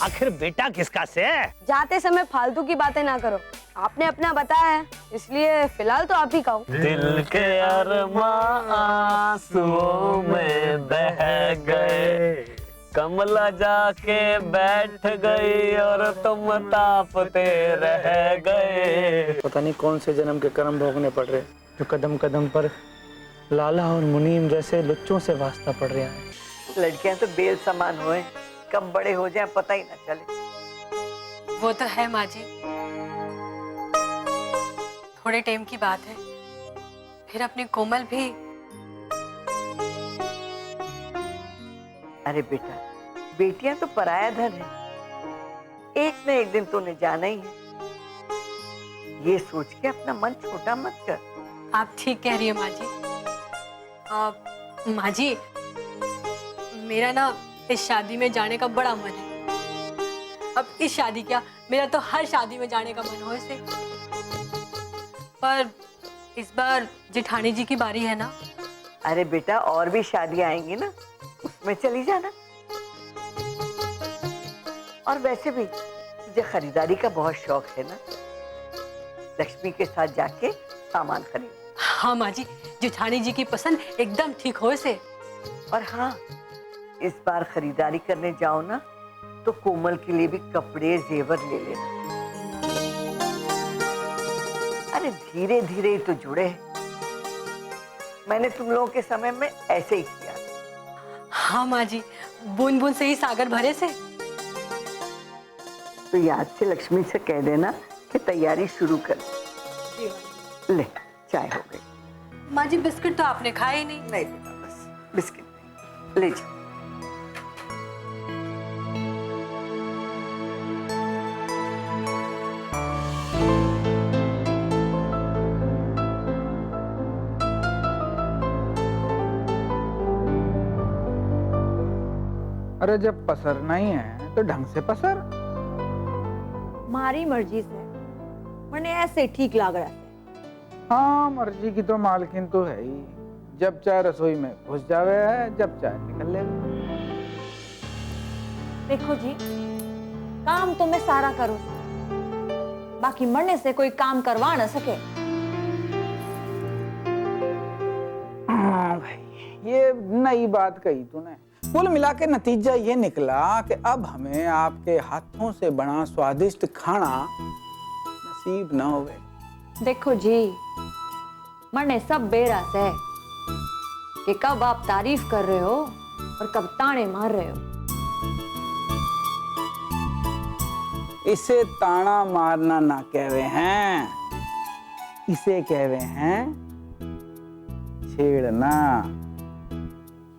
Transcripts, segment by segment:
आखिर बेटा किसका से? जाते समय फालतू की बातें ना करो, आपने अपना बताया है, इसलिए फिलहाल तो आप ही कहो। दिल के अरमां आंसुओं में बह गए, कमला जाके बैठ गई और तुम तापते रह गए। पता नहीं कौन से जन्म के कर्म भोगने पड़ रहे, जो कदम कदम पर लाला और मुनीम जैसे लुच्चों से वास्ता पड़ रहा है। लड़कियां तो बेल समान हुए, कब बड़े हो जाए पता ही ना चले। वो तो है माँ जी, थोड़े टाइम की बात है, फिर अपनी कोमल भी। अरे बेटा, बेटियां तो पराया धन है, एक न एक दिन तूने जाना ही है। ये सोच के अपना मन छोटा मत कर। आप ठीक कह रही है माँ जी। माँ जी, मेरा ना इस शादी में जाने का बड़ा मन है। अब इस शादी क्या, मेरा तो हर शादी में जाने का मन हो इसे। पर इस बार जेठानी जी की बारी है ना। अरे बेटा, और भी शादियां आएंगी ना, उसमें चली जाना। और वैसे भी तुझे खरीदारी का बहुत शौक है ना, लक्ष्मी के साथ जाके सामान खरीद। हाँ माँ जी, जेठानी जी की पसंद एकदम ठीक हो इसे। और हाँ, इस बार खरीदारी करने जाओ ना तो कोमल के लिए भी कपड़े जेवर ले लेना। अरे धीरे धीरे तो जुड़े हैं, मैंने तुम लोगों के समय में ऐसे ही किया। हाँ माँ जी, बूंद बूंद से ही सागर भरे से। तो याद से लक्ष्मी से कह देना कि तैयारी शुरू कर। ले, चाय हो गई। माँ जी, बिस्किट तो आपने खाए ही नहीं। नहीं बेटा, बस बिस्किट नहीं, ले जाओ। अरे जब पसरना ही है तो ढंग से पसर। मारी मर्जी से, मैंने ऐसे ठीक लग रहा है। हाँ, मर्जी की तो मालकिन तो है ही, जब चाहे रसोई में घुस जावे है, जब चाहे निकल ले। देखो जी, काम तो मैं सारा करूँ, बाकी मरने से कोई काम करवा ना सके। हाँ भाई, ये नई बात कही तूने। कुल मिला के नतीजा ये निकला कि अब हमें आपके हाथों से बना स्वादिष्ट खाना नसीब न होवे। देखो जी, मरने सब बेरस है कि कब आप तारीफ कर रहे हो और कब ताने मार रहे हो। इसे ताना मारना ना कहवे हैं, इसे कहवे हैं छेड़ना।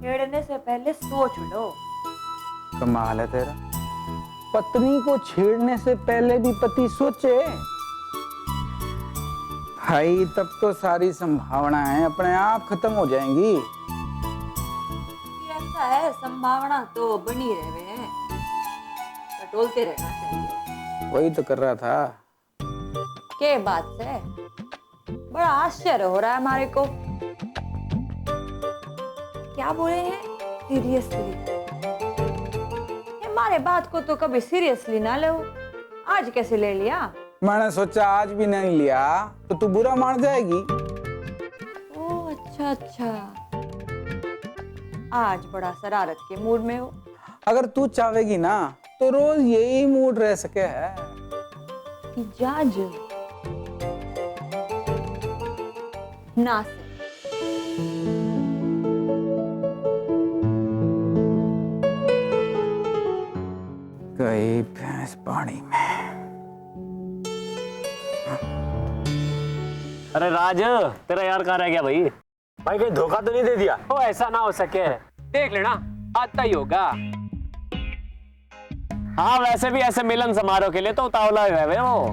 छेड़ने से पहले सोच लो। कमाल है तेरा, पत्नी को छेड़ने से पहले भी पति सोचे। भाई, तब तो सारी संभावनाएं अपने आप खत्म हो जाएंगी। ऐसा है, संभावना तो बनी रहे हैं, टटोलते रहना चाहिए। वही तो कर रहा था। के बात से बड़ा आश्चर्य हो रहा है हमारे को। क्या बोले हैं? सीरियसली? हमारे बात को तो कभी सीरियसली ना लो, आज कैसे ले लिया? मैंने सोचा आज भी नहीं लिया तो तू बुरा मान जाएगी। ओह अच्छा अच्छा, आज बड़ा शरारत के मूड में हो। अगर तू चाहेगी ना तो रोज यही मूड रह सके है। इजाज ना से। गई भैंस पानी में। अरे राज, तेरा यार कहाँ रह गया भाई? भाई कहीं धोखा तो नहीं दे दिया? ओ ऐसा ना हो सके, देख लेना आता ही होगा। हाँ, वैसे भी ऐसे मिलन समारोह के लिए तो उतावला है वो।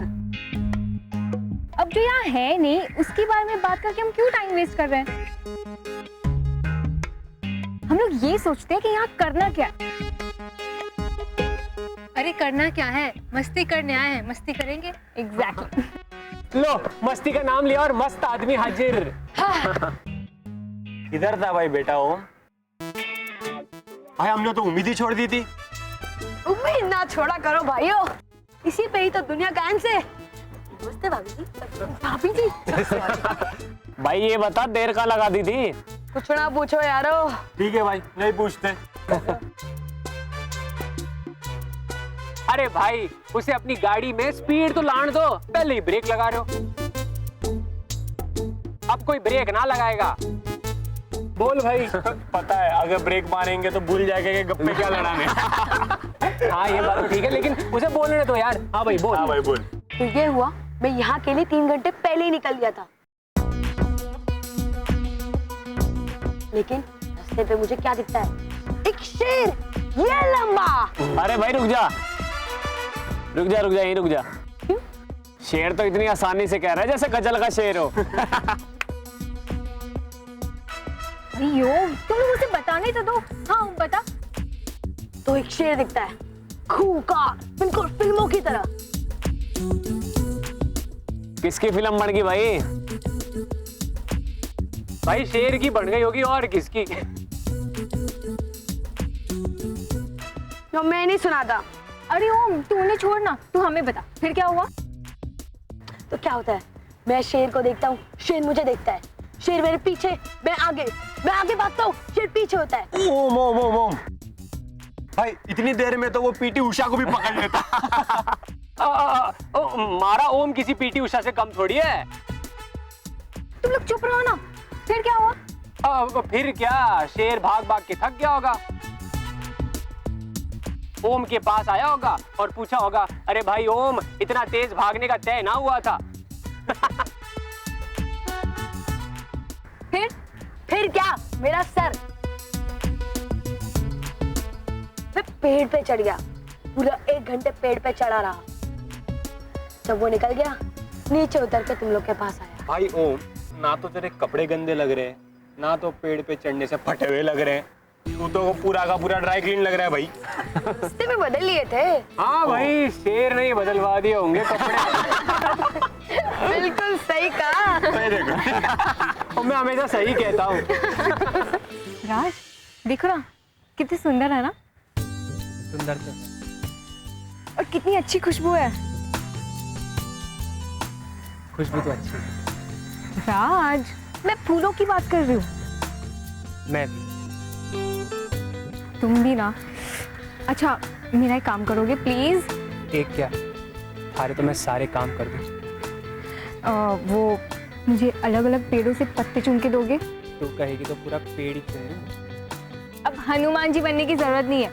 अब जो यहाँ है नहीं, उसके बारे में बात करके हम क्यों टाइम वेस्ट कर रहे हैं? हम लोग ये सोचते हैं कि यहाँ करना क्या है। अरे करना क्या है, मस्ती करने आए हैं, मस्ती करेंगे। एग्जैक्टली। लो, मस्ती का नाम लिया और मस्त आदमी हाजिर। इधर था भाई बेटा ओम। भाई हमने तो उम्मीद ही छोड़ दी थी। तुम भी ना छोड़ा करो भाइयों, इसी पे ही तो दुनिया कायम से। नमस्ते भाभी जी। भाभी जी भाई ये बता देर का लगा दी थी। कुछ ना पूछो यारो। ठीक है भाई, नहीं पूछते। अरे भाई उसे अपनी गाड़ी में स्पीड तो लाने दो, पहले ही ब्रेक लगा रहे हो। अब कोई ब्रेक ना लगाएगा। बोल भाई। पता है अगर ब्रेक मारेंगे तो भूल जाएगा कि गप्पे क्या लड़ाने। हाँ ये बात तो ठीक है, लेकिन उसे बोलने दो यार। हाँ भाई बोल। हाँ भाई बोल। तो ये हुआ, मैं यहाँ के लिए 3 घंटे पहले ही निकल गया था, लेकिन रास्ते पे मुझे क्या दिखता है? एक शेर, ये लंबा। अरे भाई रुक जा यहीं रुक जा। शेर तो इतनी आसानी से कह रहा है जैसे गजल का शेर हो। यो तुम लोग उसे बताने तो दो। हाँ बता। तो एक शेर दिखता है, खूंखार, बिल्कुल फिल्मों की तरह। किसकी फिल्म बन गई भाई? भाई शेर की बन गई होगी और किसकी। तो मैं नहीं सुनाता। अरे ओम तू उन्हें छोड़ ना, तू हमें बता फिर क्या हुआ। तो क्या होता है, मैं शेर को देखता हूँ, शेर मुझे देखता है, शेर मेरे पीछे, मैं आगे भागता हूँ, शेर पीछे होता है। ओम ओम ओम ओम भाई, इतनी देर में तो वो पीटी उषा को भी पकड़ लेता। मारा ओम किसी पीटी उषा से कम थोड़ी है। तुम लोग चुप रहो ना, फिर क्या हुआ। फिर क्या, शेर भाग भाग के थक गया होगा, ओम के पास आया होगा और पूछा होगा, अरे भाई ओम इतना तेज भागने का तय ना हुआ था। फिर क्या, मेरा सर। मैं पेड़ पे चढ़ गया, पूरा 1 घंटे पेड़ पे चढ़ा रहा। जब वो निकल गया, नीचे उतर के तुम लोग के पास आया। भाई ओम, ना तो तेरे कपड़े गंदे लग रहे हैं, ना तो पेड़ पे चढ़ने से फटे हुए लग रहे हैं, तू तो पूरा का पूरा ड्राई क्लीन लग रहा है भाई। रास्ते में बदल लिए थे। हाँ भाई शेर नहीं बदलवा दिए होंगे कपड़े। बिल्कुल सही कहा। और मैं हमेशा सही कहता हूँ। राज देखो ना कितनी सुंदर है ना। सुंदर तो, और कितनी अच्छी खुशबू है। खुशबू तो अच्छी है। राज मैं फूलों की बात कर रही हूँ। मैं भी। तुम भी ना। अच्छा मेरा एक काम करोगे प्लीज। एक क्या, थारे तो मैं सारे काम कर दूँ। वो मुझे अलग अलग पेड़ों से पत्ते चुन के दोगे। तू कहेगी तो पूरा पेड़ ही चुन लूँ। अब हनुमान जी बनने की जरूरत नहीं है।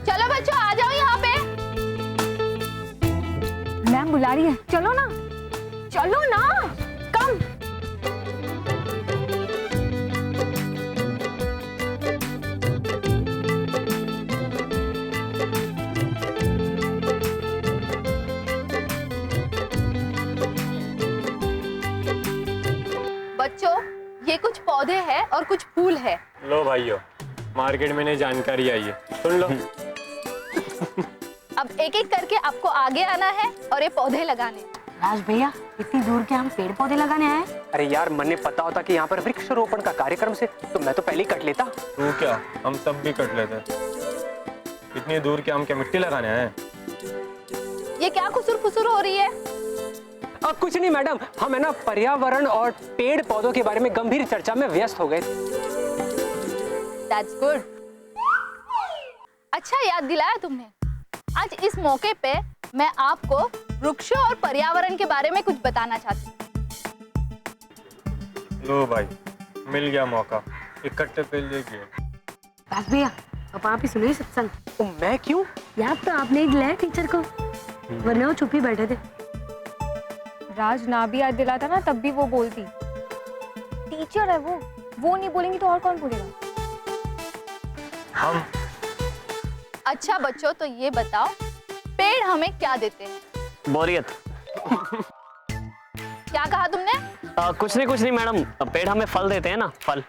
चलो बच्चों आ जाओ यहाँ पे। मैम बुला रही है, चलो ना कम। बच्चों ये कुछ पौधे हैं और कुछ फूल है। लो भाइयों, मार्केट में नई जानकारी आई है, सुन लो। अब एक एक करके आपको आगे आना है और ये पौधे लगाने। राज भैया इतनी दूर के हम पेड़ पौधे लगाने आए। अरे यार मन्ने पता होता कि यहाँ पर वृक्षारोपण का कार्यक्रम से तो मैं तो पहले ही कट लेता। तू क्या, हम तब भी कट लेते। इतनी दूर के हम क्या मिट्टी लगाने आए? ये क्या खुसुर फुसुर हो रही है? कुछ नहीं मैडम, हम है ना पर्यावरण और पेड़ पौधों के बारे में गंभीर चर्चा में व्यस्त हो गए। That's good. अच्छा याद दिलाया तुमने। आज इस मौके पे मैं आपको वृक्षों और पर्यावरण के बारे में कुछ बताना चाहती हूँ। लो भाई, मिल गया मौका, इकट्ठे पे ले गए। राज भैया अब आप ही सुनिए सत्संग। तो मैं क्यों? याद तो आपने ही दिलाया टीचर को, वरना वो चुप ही बैठे थे। राज ना भी याद दिलाता ना तब भी वो बोलती। टीचर है वो नहीं बोलेंगी तो और कौन बोलेगा। हम अच्छा बच्चों तो ये बताओ पेड़ हमें क्या देते हैं? बोरियत। क्या कहा तुमने? कुछ नहीं मैडम, पेड़ हमें फल देते हैं ना, फल।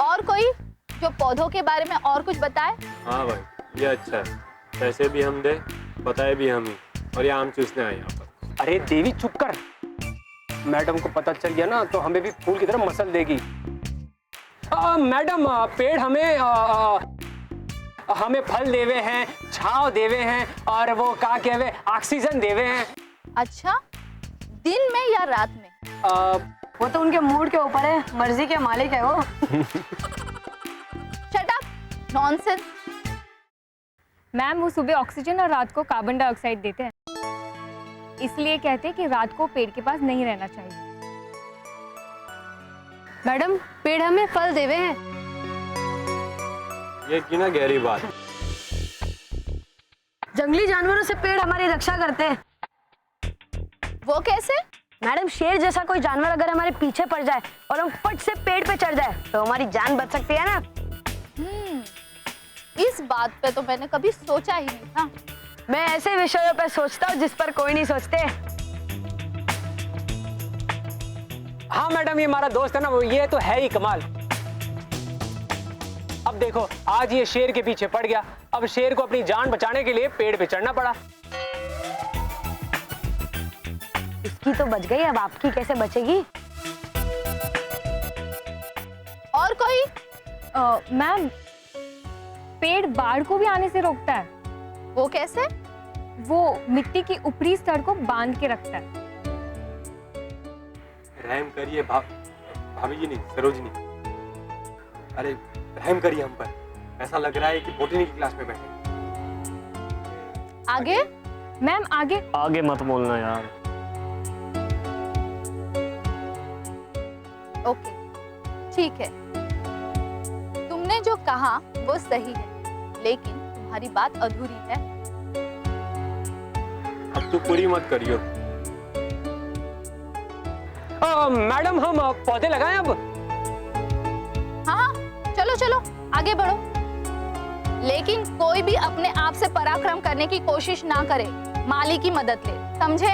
और कोई जो पौधों के बारे में और कुछ बताए? हाँ भाई ये अच्छा है, पैसे भी हम दे, बताए भी हम ही, और ये आम चूसने आए यहाँ पर। अरे देवी चुप कर, मैडम को पता चल गया ना तो हमें भी फूल की तरह मसल देगी। मैडम पेड़ हमें हमें फल देवे हैं, छांव देवे हैं और वो का कहवे ऑक्सीजन देवे हैं। अच्छा, दिन में या रात में? वो तो उनके मूड के ऊपर है, मर्जी के मालिक है वो। Shut up, nonsense. मैम वो सुबह ऑक्सीजन और रात को कार्बन डाइऑक्साइड देते हैं, इसलिए कहते हैं कि रात को पेड़ के पास नहीं रहना चाहिए। मैडम, पेड़ हमें फल देवे हैं। ये की ना गहरी बात। जंगली जानवरों से पेड़ हमारी रक्षा करते हैं। वो कैसे? मैडम, शेर जैसा कोई जानवर अगर हमारे पीछे पड़ जाए और हम फट से पेड़ पे चढ़ जाए तो हमारी जान बच सकती है ना। इस बात पे तो मैंने कभी सोचा ही नहीं था। मैं ऐसे विषयों पर सोचता हूँ जिस पर कोई नहीं सोचते। हाँ मैडम, ये हमारा दोस्त है ना, वो ये तो है ही कमाल। अब देखो, आज ये शेर के पीछे पड़ गया, अब शेर को अपनी जान बचाने के लिए पेड़ पे चढ़ना पड़ा। इसकी तो बच गई, अब आपकी कैसे बचेगी? और कोई? मैम पेड़ बाढ़ को भी आने से रोकता है। वो कैसे? वो मिट्टी की ऊपरी स्तर को बांध के रखता है। रहम करिए भाभी जी, नहीं सरोजनी, अरे रहम करिए हम पर। ऐसा लग रहा है कि बोटनी की क्लास में बैठे। आगे? मैम आगे। आगे मत बोलना यार। ओके, ठीक है। तुमने जो कहा वो सही है, लेकिन तुम्हारी बात अधूरी है। अब तू पूरी मत करियो। मैडम, हम पौधे लगाएं अब? हाँ, चलो चलो आगे बढ़ो, लेकिन कोई भी अपने आप से पराक्रम करने की कोशिश ना करे, माली की मदद ले, समझे?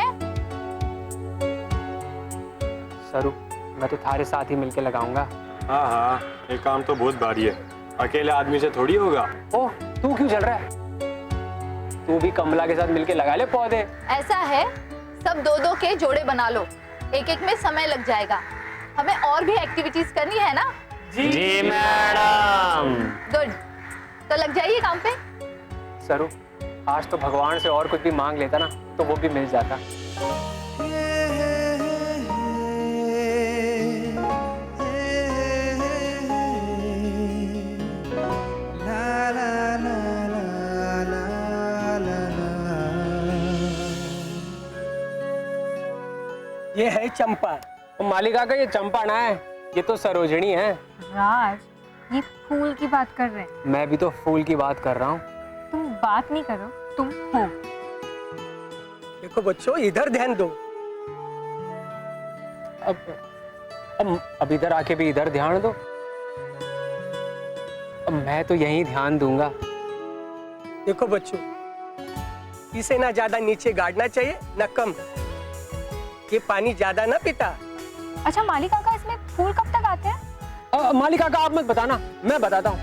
सरू, मैं तो थारे साथ ही मिलके लगाऊंगा। हाँ हाँ, ये काम तो बहुत भारी है, अकेले आदमी से थोड़ी होगा। ओह, तू क्यों चल रहा है? तू भी कमला के साथ मिलके लगा ले पौधे। ऐसा है, सब दो दो के जोड़े बना लो, एक एक में समय लग जाएगा। हमें और भी एक्टिविटीज करनी है ना? जी मैडम। गुड, तो लग जाइए काम पे। सरू, आज तो भगवान से और कुछ भी मांग लेता ना तो वो भी मिल जाता। ये है चंपा। मालिका का ये चंपा ना है, ये तो सरोजनी है। राज, ये फूल की बात कर रहे हैं। मैं भी तो फूल की बात कर रहा हूँ। तुम बात नहीं करो, तुम हो। देखो बच्चों, इधर ध्यान दो। अब इधर आके भी इधर ध्यान दो। अब मैं तो यहीं ध्यान दूंगा। देखो बच्चों, इसे ना ज्यादा नीचे गाड़ना चाहिए ना कम। ये पानी ज्यादा ना पीता। अच्छा मालिका का इसमें फूल कब तक आते हैं? मालिका का आप मत बताना, मैं बताता हूँ।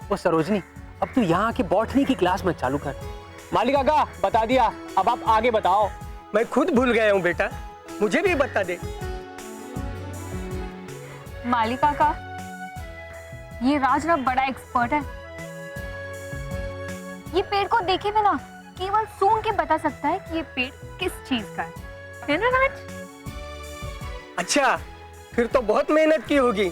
वो सरोजनी, अब तू यहाँ की बॉटनी की क्लास मत चालू कर। मालिका का बता दिया, अब आप आगे बताओ। मैं खुद भूल गया हूँ बेटा, मुझे भी बता दे। मालिका का ये राज ना बड़ा एक्सपर्ट है। ये पेड़ को देखे बिना केवल सूंघ के बता सकता है कि ये पेड़ किस चीज का है ना राज? अच्छा, फिर तो बहुत मेहनत की होगी।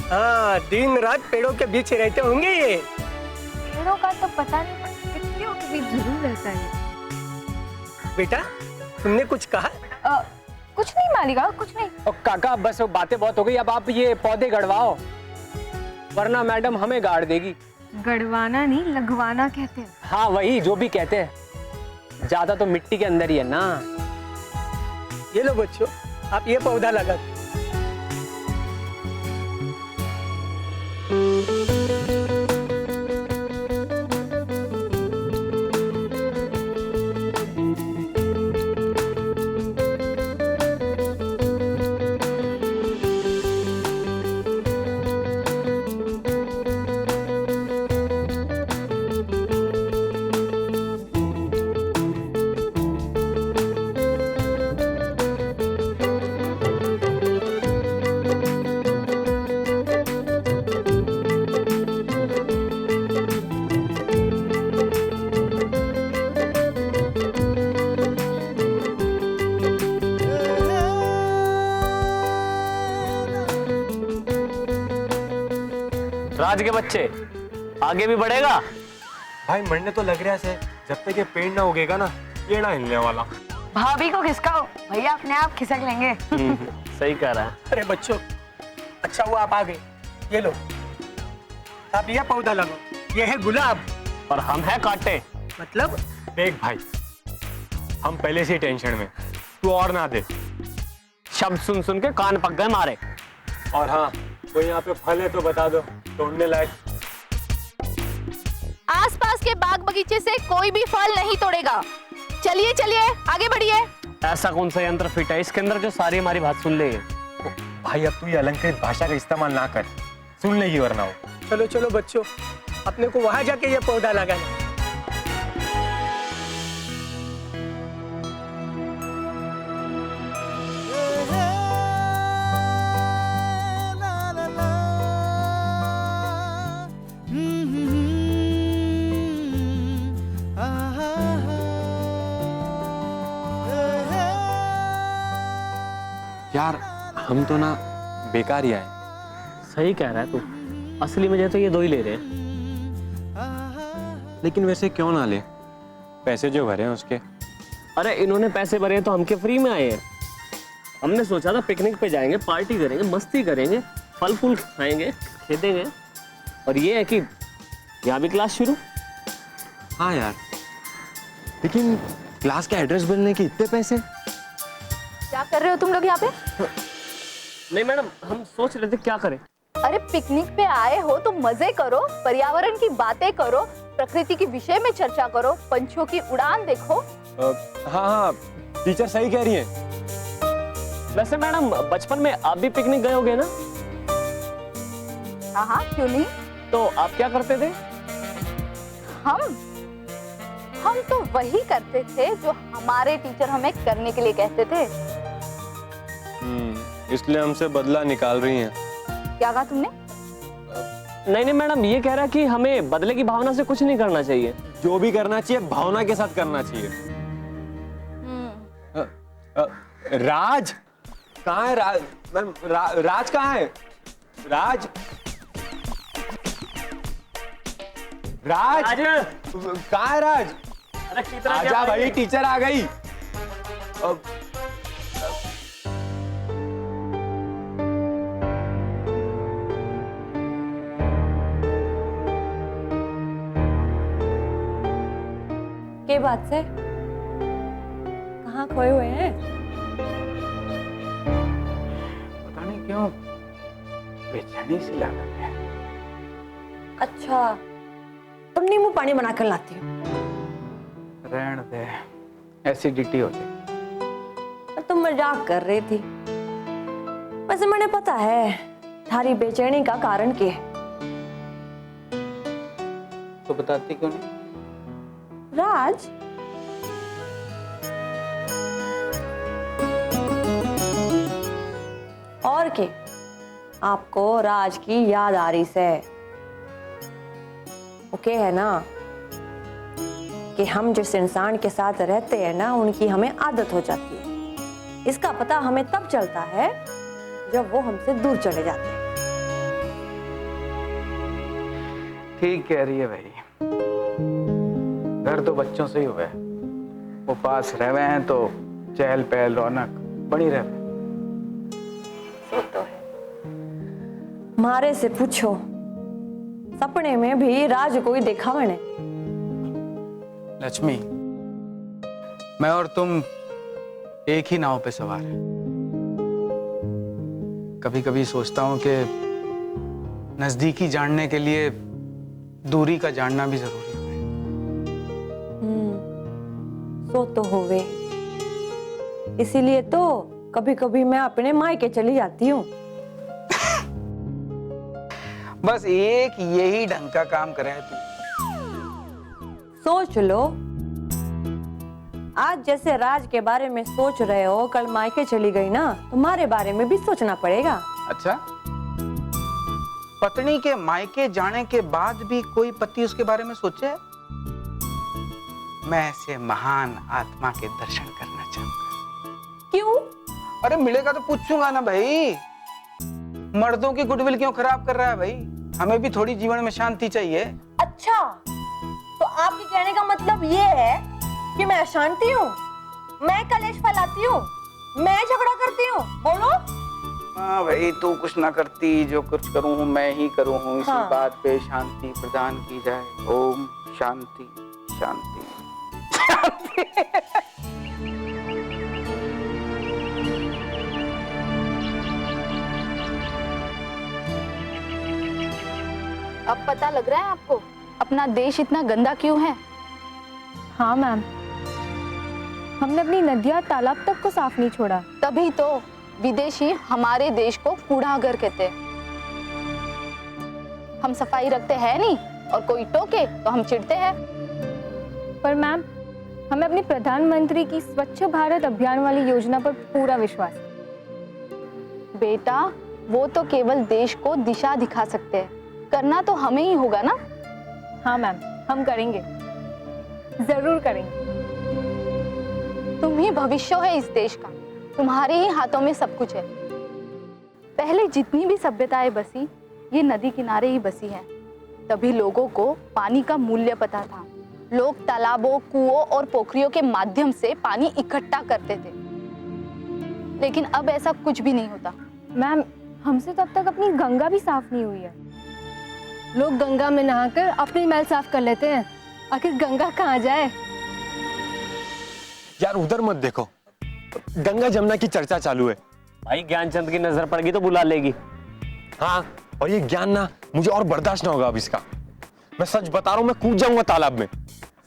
हाँ, दिन रात पेड़ों के बीच रहते होंगे ये। पेड़ों का तो पता नहीं, पर तितलियों के बीच जरूर रहता है। बेटा, तुमने कुछ कहा? कुछ नहीं मालिका, कुछ नहीं। और काका, बस बातें बहुत हो गई, अब आप ये पौधे गड़वाओ, वरना मैडम हमें गाड़ देगी। गड़वाना नहीं, लगवाना कहते हैं। हाँ वही, जो भी कहते हैं, ज्यादा तो मिट्टी के अंदर ही है ना। ये लो बच्चों, आप ये पौधा लगा दो। राज के बच्चे, आगे भी बढ़ेगा। भाई मरने तो लग रहा है, जब तक ये पेड़ ना उगेगा ना, ये ना हिलने वाला। भाभी को खिसकाओ, भैया अपने आप खिसक लेंगे। सही कह रहा है। अरे बच्चों, अच्छा हुआ आप आ गए। ये लो, आप यह पौधा लगाओ, ये है गुलाब। और हम हैं कांटे। मतलब देख भाई, हम पहले से ही टेंशन में, तू और ना दे। शब्द सुन सुन के कान पक गए मारे। और हाँ, कोई यहाँ पे फल है तो बता दो, तोड़ने लायक। आसपास के बाग बगीचे से कोई भी फल नहीं तोड़ेगा। चलिए चलिए, आगे बढ़िए। ऐसा कौन सा यंत्र फिट है इसके अंदर जो सारी हमारी बात सुन लेगी? भाई अब तू ये अलंकृत भाषा का इस्तेमाल ना कर, सुन लेगी वरना वो। चलो चलो बच्चों, अपने को वहां जाके ये पौधा लगाना। यार हम तो ना बेकार ही आए। सही कह रहा है तू। असली मजे तो ये दो ही ले रहे हैं। लेकिन वैसे क्यों ना ले, पैसे जो भरे हैं उसके। अरे इन्होंने पैसे भरे हैं तो हम क्या फ्री में आए हैं? हमने सोचा था पिकनिक पे जाएंगे, पार्टी करेंगे, मस्ती करेंगे, फल फूल खाएंगे, खेलेंगे। और ये है कि यहाँ भी क्लास शुरू। हाँ यार, लेकिन क्लास का एड्रेस बदलने के इतने पैसे। क्या कर रहे हो तुम लोग यहाँ पे? नहीं मैडम, हम सोच रहे थे क्या करें। अरे पिकनिक पे आए हो तो मजे करो, पर्यावरण की बातें करो, प्रकृति के विषय में चर्चा करो, पंछियों की उड़ान देखो। हाँ, टीचर सही कह रही है। वैसे मैडम, बचपन में आप भी पिकनिक गए होगे ना? हाँ, क्यों नहीं। तो आप क्या करते थे? हम तो वही करते थे जो हमारे टीचर हमें करने के लिए कहते थे। इसलिए हमसे बदला निकाल रही हैं। क्या कहा तुमने? नहीं मैडम, ये कह रहा है कि हमें बदले की भावना से कुछ नहीं करना चाहिए। जो भी करना चाहिए भावना के साथ करना चाहिए। राज कहाँ है? राज कहाँ है? राज कहाँ है? राज आजा भाई, टीचर आ गई। के बात से कहाँ खोए हुए हैं? पता नहीं क्यों बेचैनी सी लग रही है। अच्छा, तो नींबू पानी बनाकर लाती हूँ। रहने दे, एसिडिटी हो जाएगी। तो मजाक कर रही थी। वैसे मैंने पता है थारी बेचैनी का कारण क्या है। तो बताती क्यों नहीं? राज, और के आपको राज की याद आ रही से। ओके है ना कि हम जिस इंसान के साथ रहते हैं ना, उनकी हमें आदत हो जाती है। इसका पता हमें तब चलता है जब वो हमसे दूर चले जाते हैं। ठीक कह रही है भाई। घर तो बच्चों से ही हुए, वो पास रहे हैं तो चहल पहल रौनक बनी रहे। सो तो है। मारे से पूछो, सपने में भी राज कोई देखा मैंने? लक्ष्मी, मैं और तुम एक ही नाव पे सवार हैं। कभी कभी सोचता हूं कि नजदीकी जानने के लिए दूरी का जानना भी जरूरी है। सो तो होवे, इसीलिए तो कभी कभी मैं अपने मायके चली जाती हूँ। बस एक यही ढंग का काम करे तू। सोच लो, आज जैसे राज के बारे में सोच रहे हो, कल मायके चली गई ना, तुम्हारे बारे में भी सोचना पड़ेगा। अच्छा, पत्नी के मायके जाने के बाद भी कोई पति उसके बारे में सोचे? मैं ऐसे महान आत्मा के दर्शन करना चाहूंगा। क्यों? अरे मिलेगा तो पूछूंगा ना भाई। मर्दों की गुडविल क्यों खराब कर रहा है भाई? हमें भी थोड़ी जीवन में शांति चाहिए। अच्छा, तो आपके कहने का मतलब ये है कि मैं अशांति हूँ, मैं कलेश फैलाती हूँ, मैं झगड़ा करती हूँ? बोलो। हाँ भाई, तू कुछ ना करती, जो कुछ करूँ मैं ही करूँ हूँ। इसी हाँ। बात पे शांति प्रदान की जाए। ओम शांति शांति शांति। अब पता लग रहा है आपको अपना देश इतना गंदा क्यों है? हाँ मैम, हमने अपनी नदियाँ तालाब तक को साफ नहीं छोड़ा। तभी तो विदेशी हमारे देश को कूड़ाघर कहते हैं। हम सफाई रखते हैं नहीं और कोई टोके तो हम चिढ़ते हैं। पर मैम, हमें अपने प्रधानमंत्री की स्वच्छ भारत अभियान वाली योजना पर पूरा विश्वास है। बेटा, वो तो केवल देश को दिशा दिखा सकते हैं, करना तो हमें ही होगा ना। हाँ मैम, हम करेंगे, जरूर करेंगे। तुम ही भविष्य है इस देश का, तुम्हारे ही हाथों में सब कुछ है। पहले जितनी भी सभ्यताएं बसी, ये नदी किनारे ही बसी हैं। तभी लोगों को पानी का मूल्य पता था। लोग तालाबों, कुओं और पोखरियों के माध्यम से पानी इकट्ठा करते थे। लेकिन अब ऐसा कुछ भी नहीं होता। मैम, हमसे तो अब तक अपनी गंगा भी साफ नहीं हुई है। लोग गंगा में नहाकर अपनी मैल साफ कर लेते हैं, आखिर गंगा कहाँ जाए? यार उधर मत देखो, गंगा जमुना की चर्चा चालू है। भाई ज्ञानचंद की नजर पड़ गई तो बुला लेगी। हाँ, और ये ज्ञान ना मुझे और बर्दाश्त ना होगा अब इसका। मैं सच बता रहा हूँ, मैं कूद जाऊंगा तालाब में।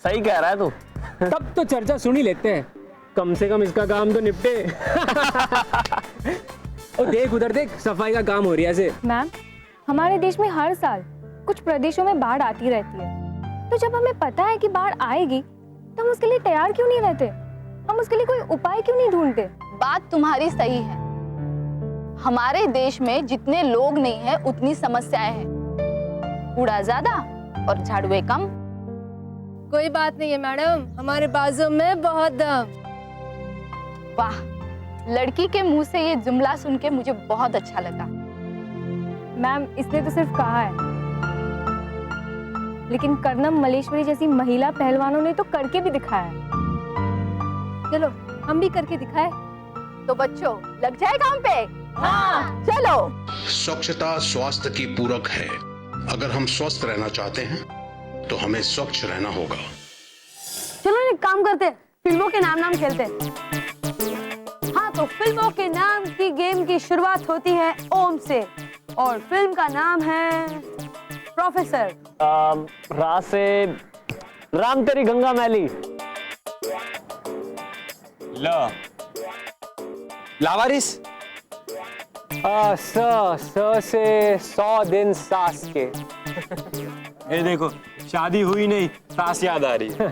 सही कह रहा है तू। तब तो चर्चा सुन ही लेते हैं, कम से कम इसका काम तो निपटे। और देख उधर देख, सफाई का काम हो रही है ऐसे। मैम, हमारे देश में हर साल कुछ प्रदेशों में बाढ़ आती रहती है। तो जब हमें पता है कि बाढ़ आएगी, तो हम उसके लिए तैयार क्यों नहीं रहते? हम उसके लिए कोई उपाय क्यों नहीं ढूंढते? बात तुम्हारी सही है। हमारे देश में जितने लोग नहीं हैं, उतनी समस्याएं हैं। कूड़ा ज्यादा और झाड़ुए कम। कोई बात नहीं है मैडम, हमारे बाजू में बहुत दम। वाह, लड़की के मुंह से ये जुमला सुन के मुझे बहुत अच्छा लगा। मैम, इसने तो सिर्फ कहा है, लेकिन कर्नम मलेश्वरी जैसी महिला पहलवानों ने तो करके भी दिखाया है। चलो हम भी करके दिखाए। तो बच्चों, लग जाए काम पे? हाँ, चलो। स्वच्छता स्वास्थ्य की पूरक है। अगर हम स्वस्थ रहना चाहते हैं तो हमें स्वच्छ रहना होगा। चलो एक काम करते हैं, फिल्मों के नाम खेलते हैं। हाँ, तो फिल्मों के नाम की गेम की शुरुआत होती है ओम से, और फिल्म का नाम है प्रोफेसर। रा से राम तेरी गंगा मैली। लावारिस। स से 100 दिन सास के। ये देखो, शादी हुई नहीं, सास याद आ रही है।